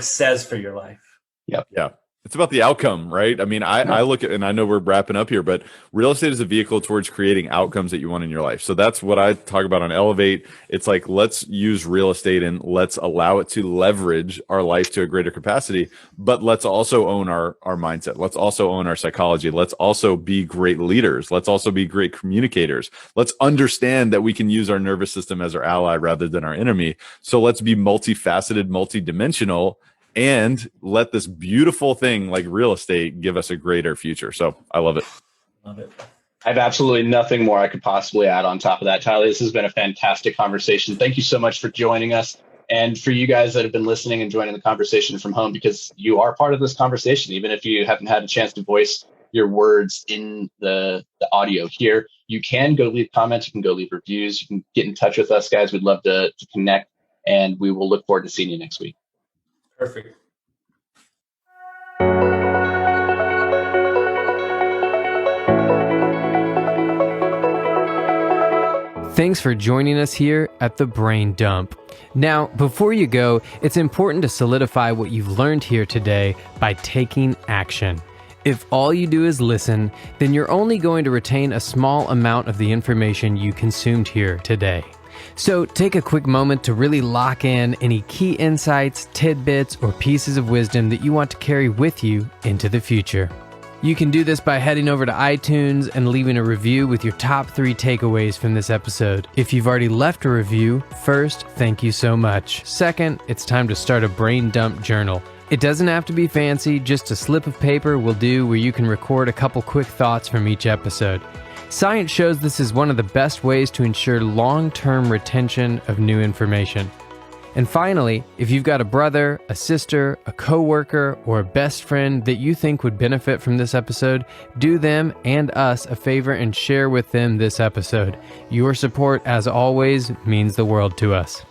[SPEAKER 3] says for your life.
[SPEAKER 2] Yep.
[SPEAKER 4] Yeah. It's about the outcome, right? I mean, I look at, and I know we're wrapping up here, but real estate is a vehicle towards creating outcomes that you want in your life. So that's what I talk about on Elevate. It's like, let's use real estate and let's allow it to leverage our life to a greater capacity, but let's also own our mindset. Let's also own our psychology. Let's also be great leaders. Let's also be great communicators. Let's understand that we can use our nervous system as our ally rather than our enemy. So let's be multifaceted, multidimensional, and let this beautiful thing like real estate give us a greater future. So I love it.
[SPEAKER 3] Love it.
[SPEAKER 2] I have absolutely nothing more I could possibly add on top of that. Tyler, this has been a fantastic conversation. Thank you so much for joining us. And for you guys that have been listening and joining the conversation from home, because you are part of this conversation, even if you haven't had a chance to voice your words in the audio here, you can go leave comments, you can go leave reviews, you can get in touch with us, guys. We'd love to connect, and we will look forward to seeing you next week.
[SPEAKER 3] Perfect.
[SPEAKER 1] Thanks for joining us here at the Brain Dump. Now, before you go, it's important to solidify what you've learned here today by taking action. If all you do is listen, then you're only going to retain a small amount of the information you consumed here today. So take a quick moment to really lock in any key insights, tidbits, or pieces of wisdom that you want to carry with you into the future. You can do this by heading over to iTunes and leaving a review with your top 3 takeaways from this episode. If you've already left a review, first, thank you so much. Second, it's time to start a Brain Dump journal. It doesn't have to be fancy, just a slip of paper will do, where you can record a couple quick thoughts from each episode. Science shows this is one of the best ways to ensure long-term retention of new information. And finally, if you've got a brother, a sister, a coworker, or a best friend that you think would benefit from this episode, do them and us a favor and share with them this episode. Your support, as always, means the world to us.